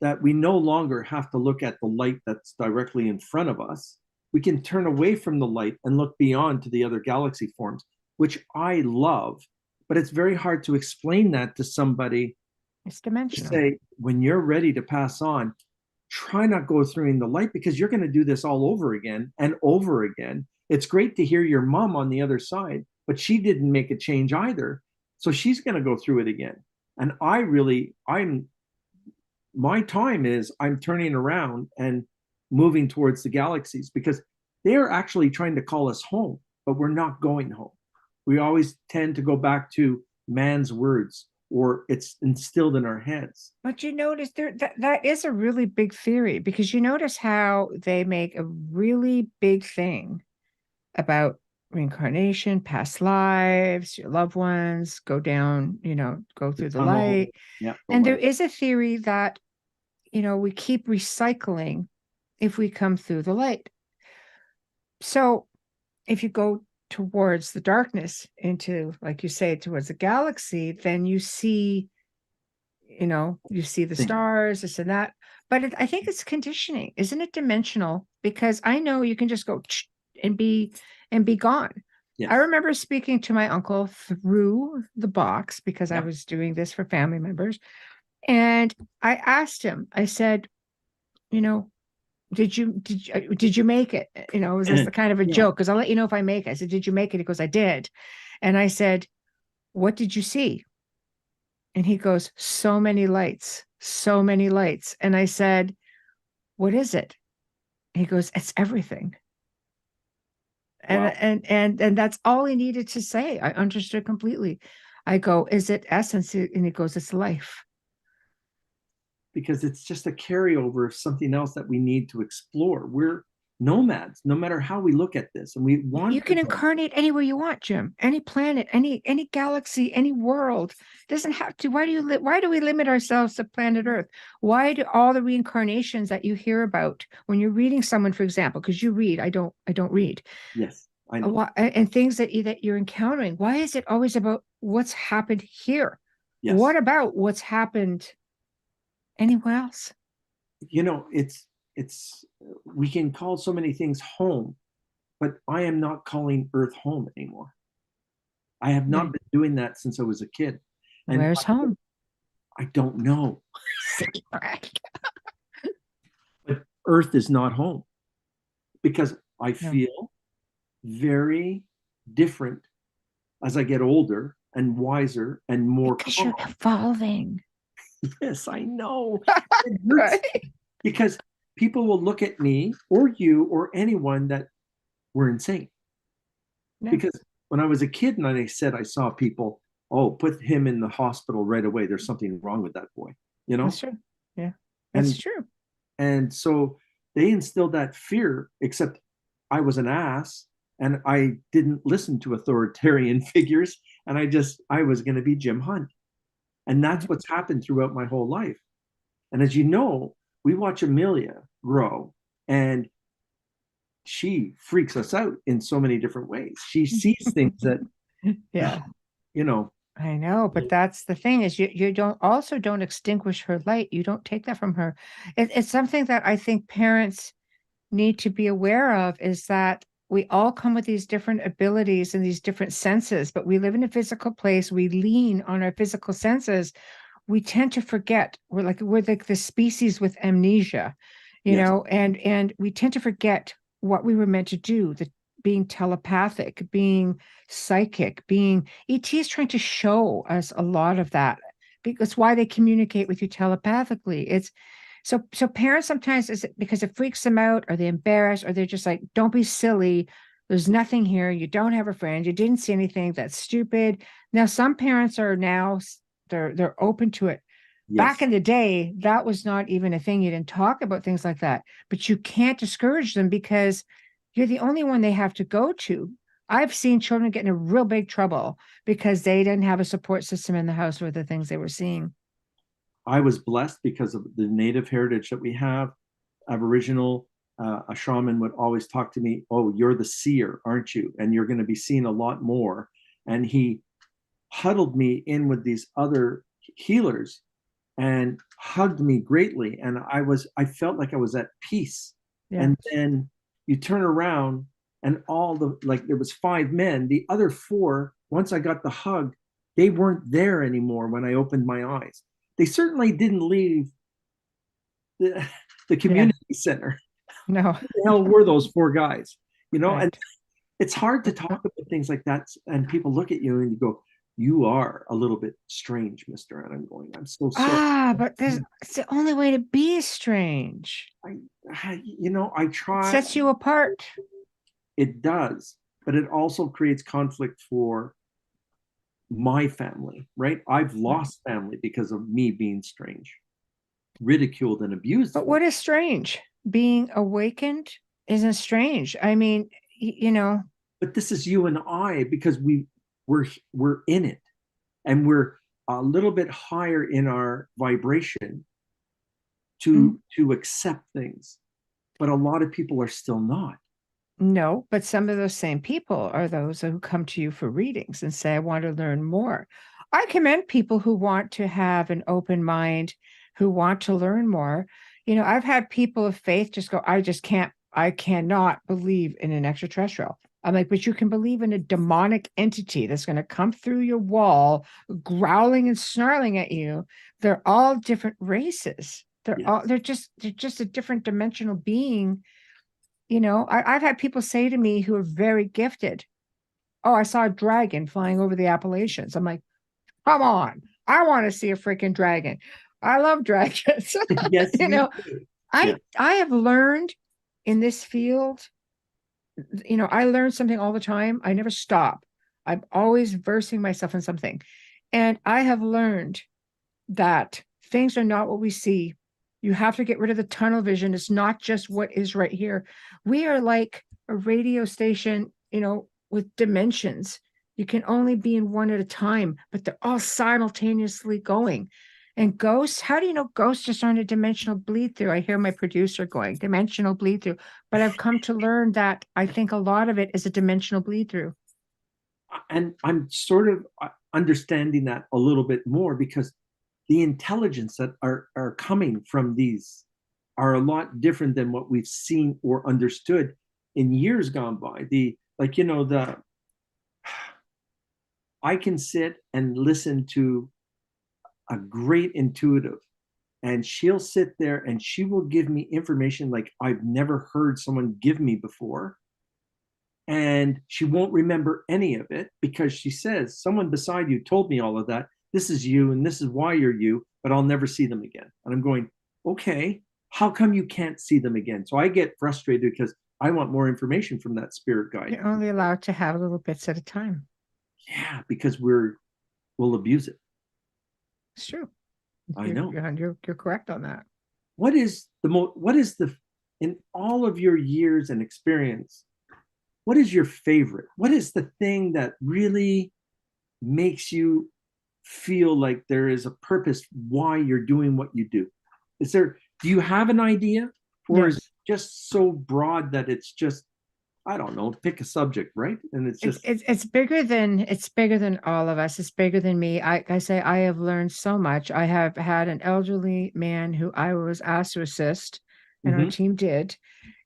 That we no longer have to look at the light that's directly in front of us. We can turn away from the light and look beyond to the other galaxy forms, which I love. But it's very hard to explain that to somebody. It's dimensional. Say, when you're ready to pass on, try not go through in the light because you're going to do this all over again and over again. It's great to hear your mom on the other side, but she didn't make a change either. So she's going to go through it again. And I'm my time is I'm turning around and moving towards the galaxies, because they are actually trying to call us home, but we're not going home. We always tend to go back to man's words, or it's instilled in our heads. But you notice that is a really big theory, because you notice how they make a really big thing about reincarnation, past lives, your loved ones go down, go through the Tunnel. light. Yeah. And there is a theory that, we keep recycling if we come through the light. So if you go towards the darkness, into, like you say, towards the galaxy, then you see the stars, this and that. But I think it's conditioning. Isn't it dimensional? Because I know you can just go and be gone. Yes. I remember speaking to my uncle through the box, because I Yep. was doing this for family members. And I asked him, I said, did you make it? Was this the kind of a Yeah. joke? Because I'll let you know if I make it. I said, did you make it? He goes, I did. And I said, what did you see? And he goes, so many lights, so many lights. And I said, what is it? And he goes, it's everything. And, Wow. and that's all he needed to say. I understood completely. I go, is it essence? And he goes, it's life. Because it's just a carryover of something else that we need to explore. We're nomads, no matter how we look at this. And we want You can incarnate anywhere you want, Jim. Any planet, any galaxy, any world. It doesn't have to. Why do we limit ourselves to planet Earth? Why do all the reincarnations that you hear about when you're reading someone, for example, because you read, I don't read. Yes, I know. And things that you're encountering. Why is it always about what's happened here? Yes. What about what's happened anywhere else? It's we can call so many things home, but I am not calling Earth home anymore. I have not been doing that since I was a kid. And where's home? I don't know. But Earth is not home, because I feel very different as I get older and wiser and more because calm. you're evolving. Yes, I know. Right. Because people will look at me or you or anyone that we're insane. No. Because when I was a kid and I said I saw people, oh, put him in the hospital right away. There's something wrong with that boy. That's true. Yeah, that's true. And so they instilled that fear, except I was an ass and I didn't listen to authoritarian figures. And I was going to be Jim Hunt. And that's what's happened throughout my whole life. And as you know, we watch Amelia grow, and she freaks us out in so many different ways. She sees things that, Yeah, I know, but that's the thing, is you don't extinguish her light. You don't take that from her. It's something that I think parents need to be aware of, is that we all come with these different abilities and these different senses, but we live in a physical place. We lean on our physical senses. We tend to forget. We're like the species with amnesia, and we tend to forget what we were meant to do, the being telepathic, being psychic, being ETs trying to show us a lot of that, because why they communicate with you telepathically. It's so parents sometimes, is it because it freaks them out, or they're embarrassed, or they're just like, don't be silly. There's nothing here. You don't have a friend. You didn't see anything. That's stupid. Now, some parents are now, they're open to it. yes. Back in the day, that was not even a thing. You didn't talk about things like that, but you can't discourage them, because you're the only one they have to go to. I've seen children get in a real big trouble because they didn't have a support system in the house with the things they were seeing. I was blessed because of the native heritage that we have. Aboriginal, a shaman would always talk to me, oh, you're the seer, aren't you? And you're going to be seeing a lot more. And he huddled me in with these other healers and hugged me greatly. And I felt like I was at peace. Yeah. And then you turn around and there was 5 men, the other 4, once I got the hug, they weren't there anymore when I opened my eyes. They certainly didn't leave the community center. No. Who the hell were those 4 guys? Right. And it's hard to talk about things like that. And people look at you and you go, you are a little bit strange, Mr. And I'm going, I'm so sorry. But it's the only way to be strange. I It try. sets you apart. It does, but it also creates conflict for my family, right? I've lost family because of me being strange, ridiculed and abused. But what is strange? Being awakened isn't strange. I mean, But this is you and I because we're in it, and we're a little bit higher in our vibration to accept things. But a lot of people are still not. No, but some of those same people are those who come to you for readings and say, I want to learn more. I commend people who want to have an open mind, who want to learn more. I've had people of faith just go, I cannot believe in an extraterrestrial. I'm like, but you can believe in a demonic entity that's going to come through your wall, growling and snarling at you. They're all different races. They're just a different dimensional being. I've had people say to me who are very gifted, oh, I saw a dragon flying over the Appalachians. I'm like, come on, I want to see a freaking dragon. I love dragons. Yes, I have learned in this field, I learn something all the time. I never stop. I'm always versing myself in something. And I have learned that things are not what we see. You have to get rid of the tunnel vision. It's not just what is right here. We are like a radio station, with dimensions. You can only be in one at a time, but they're all simultaneously going. And ghosts, how do you know ghosts just aren't a dimensional bleed through? I hear my producer going, dimensional bleed through. But I've come to learn that I think a lot of it is a dimensional bleed through. And I'm sort of understanding that a little bit more because the intelligence that are coming from these are a lot different than what we've seen or understood in years gone by. I can sit and listen to a great intuitive, and she'll sit there and she will give me information like I've never heard someone give me before. And she won't remember any of it because she says, someone beside you told me all of that. This is you, and this is why you're you, but I'll never see them again. And I'm going, okay, how come you can't see them again? So I get frustrated because I want more information from that spirit guide. You're only allowed to have little bits at a time. Yeah, because we'll abuse it. It's true. I know. You're correct on that. What is in all of your years and experience, what is your favorite? What is the thing that really makes you feel like there is a purpose why you're doing what you do? Do you have an idea, or is it just so broad that it's just, I don't know, pick a subject, right? And it's bigger than all of us. It's bigger than me. I say I have learned so much. I have had an elderly man who I was asked to assist, and our team did,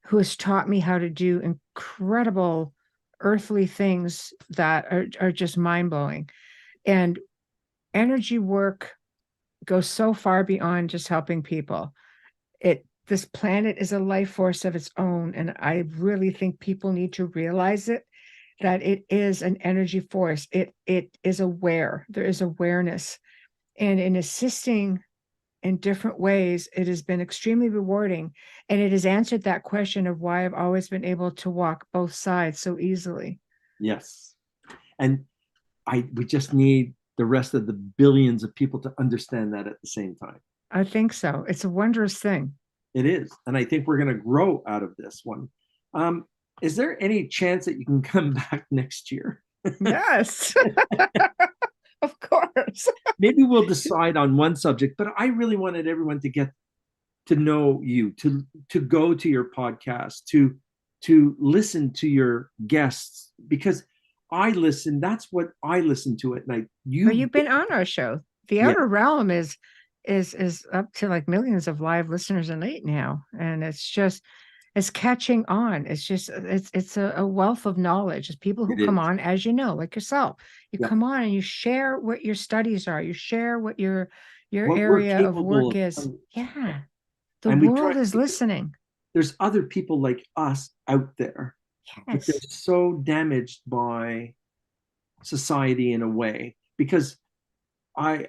who has taught me how to do incredible earthly things that are just mind-blowing. And energy work goes so far beyond just helping people. This planet is a life force of its own, and I really think people need to realize that it is an energy force. It is aware. There is awareness, and in assisting in different ways, it has been extremely rewarding, and it has answered that question of why I've always been able to walk both sides so easily. Yes, and we just need the rest of the billions of people to understand that at the same time. I think so. It's a wondrous thing. It is. And I think we're going to grow out of this one. Is there any chance that you can come back next year? Yes. Of course. Maybe we'll decide on one subject, but I really wanted everyone to get to know you, to go to your podcast, to listen to your guests, because that's what I listen to at night. You've been on our show. The Outer Realm is up to like millions of live listeners a night now, and it's catching on. It's a wealth of knowledge. It's people who come on, as you know, like yourself. You come on and you share what your studies are. You share what your area of work is. Yeah, the world is listening. There's other people like us out there, but they're so damaged by society in a way because I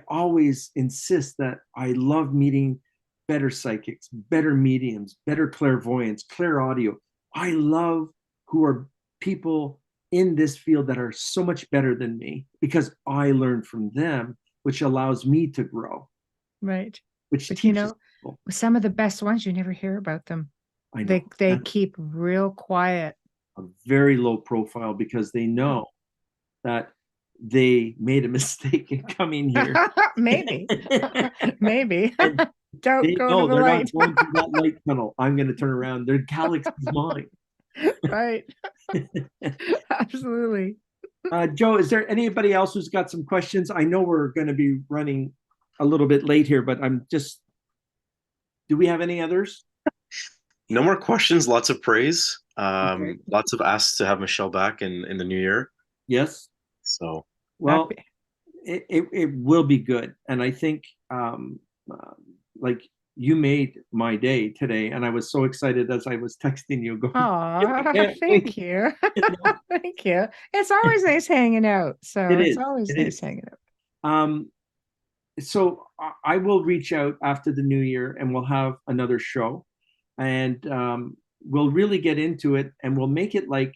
always insist that I love meeting better psychics, better mediums, better clairvoyants, clairaudio. I love who are people in this field that are so much better than me because I learn from them, which allows me to grow, Right. which But you teaches know, people. some of the best ones, you never hear about them. I know. They keep real quiet. A very low profile because they know that they made a mistake in coming here. Maybe. Maybe. And Don't they go to know the they're light. not going through that light tunnel. I'm going to turn around. Their galaxy's mine. Right. Absolutely. Joe, is there anybody else who's got some questions? I know we're going to be running a little bit late here, but do we have any others? No more questions. Lots of praise. Okay. Lots of asks to have Michelle back in the new year. Yes. So, Well, Happy. it will be good. And I think, like, you made my day today, and I was so excited as I was texting you going, Oh, "Can't thank wait." you. You know, Thank you. It's always nice hanging out. So it it's is. always It nice is. hanging out. So I will reach out after the new year and we'll have another show, and we'll really get into it, and we'll make it like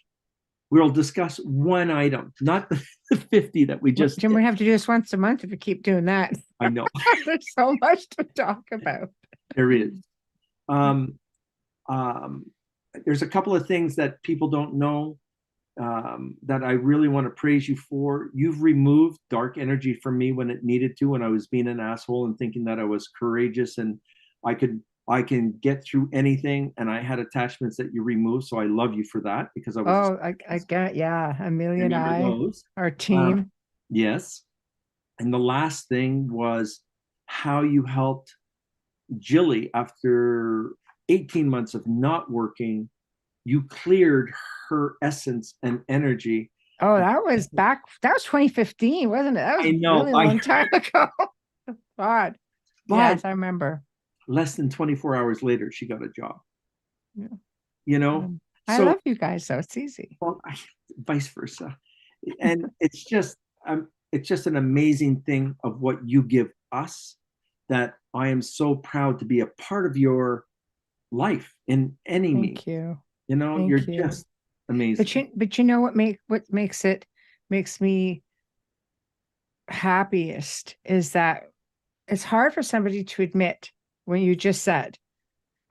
we'll discuss one item, not the 50 that we just Jim, did. we have to do this once a month if we keep doing that. I know. There's so much to talk about. There is. Um, um, there's a couple of things that people don't know, that I really want to praise you for. You've removed dark energy from me when it needed to, when I was being an asshole and thinking that I was courageous and I can get through anything, and I had attachments that you removed. So I love you for that because I was. Oh, I get, yeah, Amelia and Remember I, those. our team. Yes. And the last thing was how you helped Jilly after 18 months of not working. You cleared her essence and energy. Oh, that was 2015, wasn't it? That was I a know. really long time ago. God. But Yes, I remember. less than 24 hours later, she got a job. Yeah. You know, I so love you guys, so it's easy. well, vice versa, and it's just an amazing thing of what you give us, that I am so proud to be a part of your life in any means. Thank you. You know, you're Thank you. just amazing. But you know what makes me happiest is that it's hard for somebody to admit when you just said,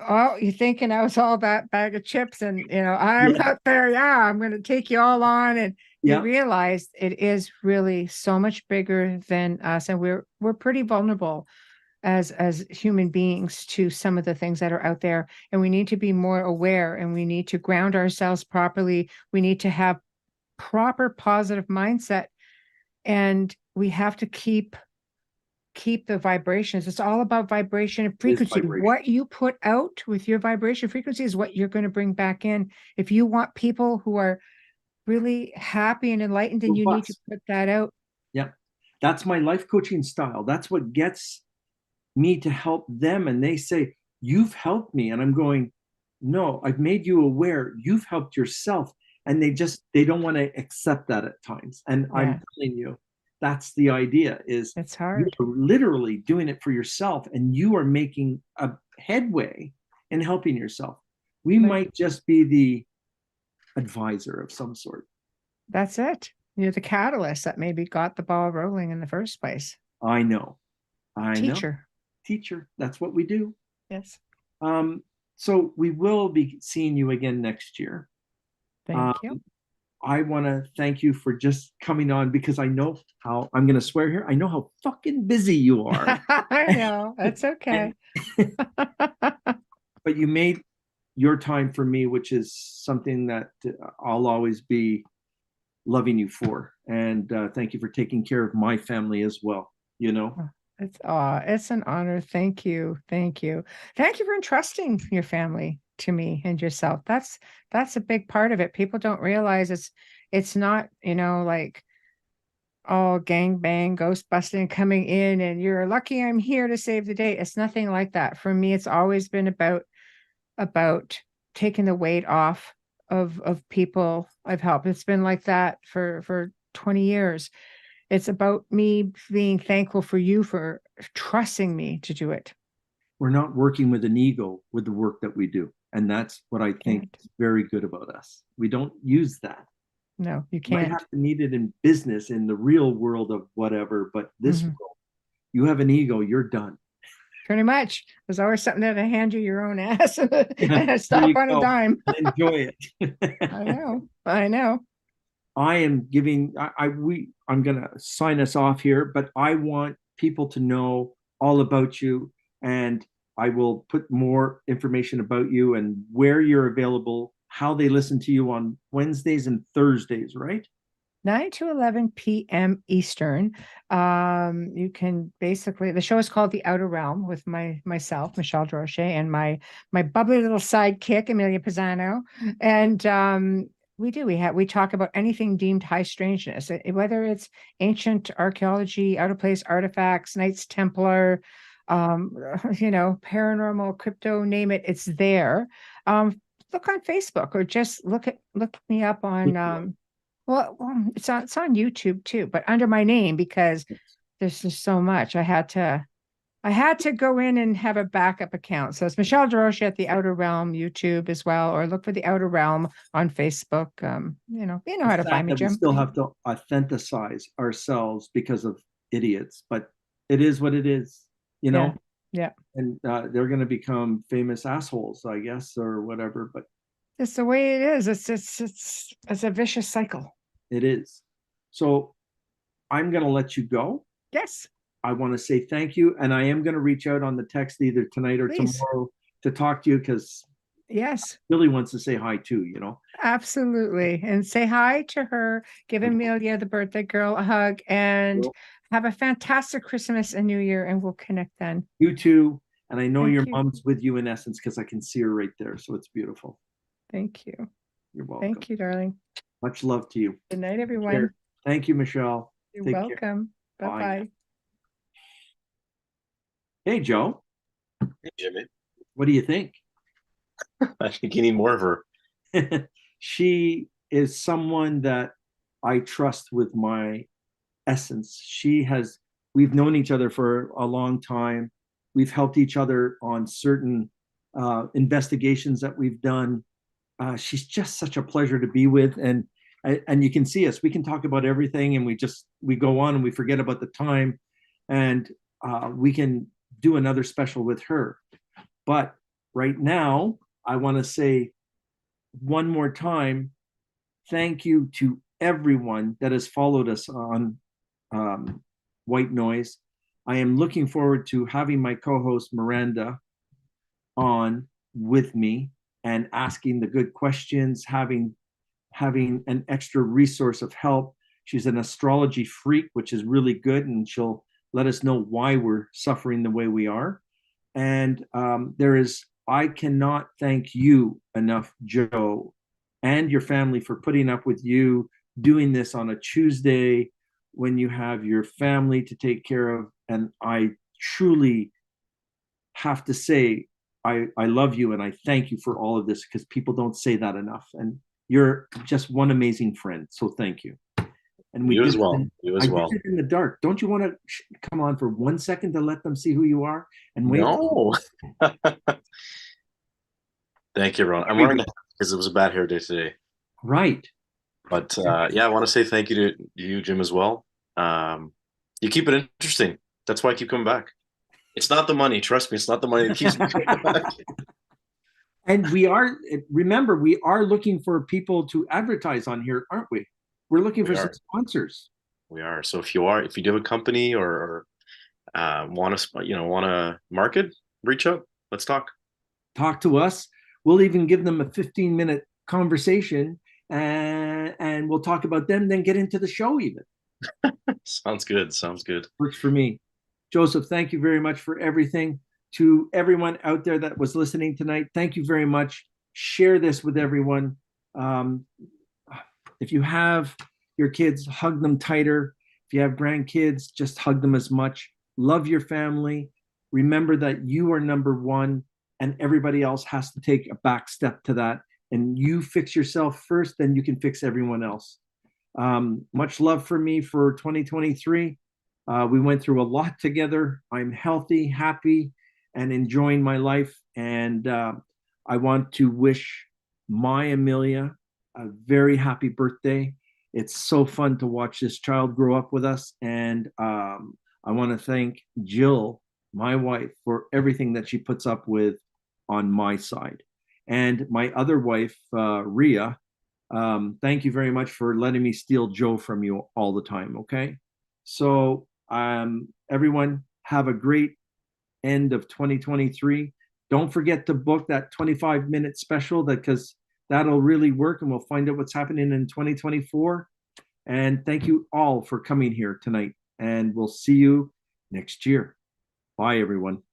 oh, you're thinking I was all that bag of chips and I'm Yeah. out there, yeah, I'm gonna take you all on. And you Yeah. realize it is really so much bigger than us. And we're pretty vulnerable as human beings to some of the things that are out there. And we need to be more aware, and we need to ground ourselves properly. We need to have proper positive mindset, and we have to keep the vibrations. It's all about vibration and frequency. Vibration. What you put out with your vibration frequency is what you're going to bring back in. If you want people who are really happy and enlightened, then you need to put that out. Yeah. That's my life coaching style. That's what gets me to help them. And they say, you've helped me. And I'm going, no, I've made you aware. You've helped yourself. And they don't want to accept that at times. And Yeah. I'm telling you, that's the idea, is It's hard. you're literally doing it for yourself, and you are making a headway in helping yourself. We might just be the advisor of some sort. That's it. You're the catalyst that maybe got the ball rolling in the first place. I know. Teacher. Teacher. That's what we do. Yes. So we will be seeing you again next year. Thank you. I want to thank you for just coming on, because I know how, I'm going to swear here, I know how fucking busy you are. I know. That's okay. But you made your time for me, which is something that I'll always be loving you for. And thank you for taking care of my family as well. You know, it's an honor. Thank you. Thank you. Thank you for entrusting your family to me and yourself. That's a big part of it. People don't realize it's not, like, oh, gang bang, ghost busting coming in and you're lucky I'm here to save the day. It's nothing like that. For me, it's always been about taking the weight off of people I've helped. It's been like that for 20 years. It's about me being thankful for you for trusting me to do it. We're not working with an ego with the work that we do. And that's what I think is very good about us. We don't use that. No, you You might can't. have to need it in business, in the real world of whatever, but this Mhm. world, you have an ego, you're done. Pretty much. There's always something there to hand you your own ass and There stop you on a go. dime. Enjoy it. I know. I know. I am giving I'm gonna sign us off here, but I want people to know all about you, and I will put more information about you and where you're available, how they listen to you on Wednesdays and Thursdays, right? 9 to 11 p.m. Eastern. You can basically, the show is called The Outer Realm with myself, Michelle Desrochers, and my bubbly little sidekick, Amelia Pisano. And we talk about anything deemed high strangeness, whether it's ancient archaeology, out of place artifacts, Knights Templar, paranormal, crypto, name it, it's there. Look on Facebook or just look me up on well, it's on YouTube too, but under my name because there's just so much. I had to go in and have a backup account. So it's Michelle Desrochers at the Outer Realm YouTube as well, or look for the Outer Realm on Facebook. You know how to find me, We Jim. still have to authenticize ourselves because of idiots, but it is what it is, you know. Yeah. And they're going to become famous assholes, I guess, or whatever. But It's the way it is. It's a vicious cycle. it is. So I'm going to let you go. Yes. I want to say thank you. And I am going to reach out on the text either tonight or Please. tomorrow to talk to you because Yes. Billy wants to say hi too, you know. Absolutely. And say hi to her. Give Amelia, the birthday girl, a hug and have a fantastic Christmas and New Year. And we'll connect then. You too. And I know Thank your you. mom's with you in essence because I can see her right there. So it's beautiful. Thank you. You're welcome. Thank you, darling. Much love to you. Good night, everyone. Thank you, Michelle. You're Take welcome. Bye-bye. Hey, Joe. Hey, Jimmy. What do you think? I think you need more of her. She is someone that I trust with my essence. We've known each other for a long time. We've helped each other on certain investigations that we've done. She's just such a pleasure to be with. And you can see us, we can talk about everything and we go on and we forget about the time and we can do another special with her. But right now, I want to say one more time, thank you to everyone that has followed us on White Noise. I am looking forward to having my co-host Miranda on with me and asking the good questions, having an extra resource of help. She's an astrology freak, which is really good, and she'll let us know why we're suffering the way we are. And I cannot thank you enough, Joe, and your family for putting up with you doing this on a Tuesday when you have your family to take care of. And I truly have to say, I love you and I thank you for all of this because people don't say that enough. And you're just one amazing friend. So thank you. And you as well. You as well. Did it in the dark. Don't you want to come on for 1 second to let them see who you are and wait? No. Thank you, Ron. I'm wearing it because it was a bad hair day today. Right. But yeah, I want to say thank you to you, Jim, as well. You keep it interesting. That's why I keep coming back. It's not the money. Trust me, it's not the money that keeps me coming back. And remember, we are looking for people to advertise on here, aren't we? We're looking for some sponsors. We are. So if you do have a company or want to market, reach out. Let's talk. Talk to us. We'll even give them a 15-minute conversation and we'll talk about them, then get into the show even. Sounds good. Works for me. Joseph, thank you very much for everything. To everyone out there that was listening tonight, thank you very much. Share this with everyone. If you have your kids, hug them tighter. If you have grandkids, just hug them as much. Love your family. Remember that you are number one and everybody else has to take a back step to that. And you fix yourself first, then you can fix everyone else. Much love for me for 2023. We went through a lot together. I'm healthy, happy, and enjoying my life. And I want to wish my Amelia a very happy birthday. It's so fun to watch this child grow up with us. And I want to thank Jill, my wife, for everything that she puts up with on my side. And my other wife, Ria, thank you very much for letting me steal Joe from you all the time. Okay. So, everyone, have a great end of 2023. Don't forget to book that 25-minute special because that'll really work and we'll find out what's happening in 2024. And thank you all for coming here tonight. And we'll see you next year. Bye, everyone.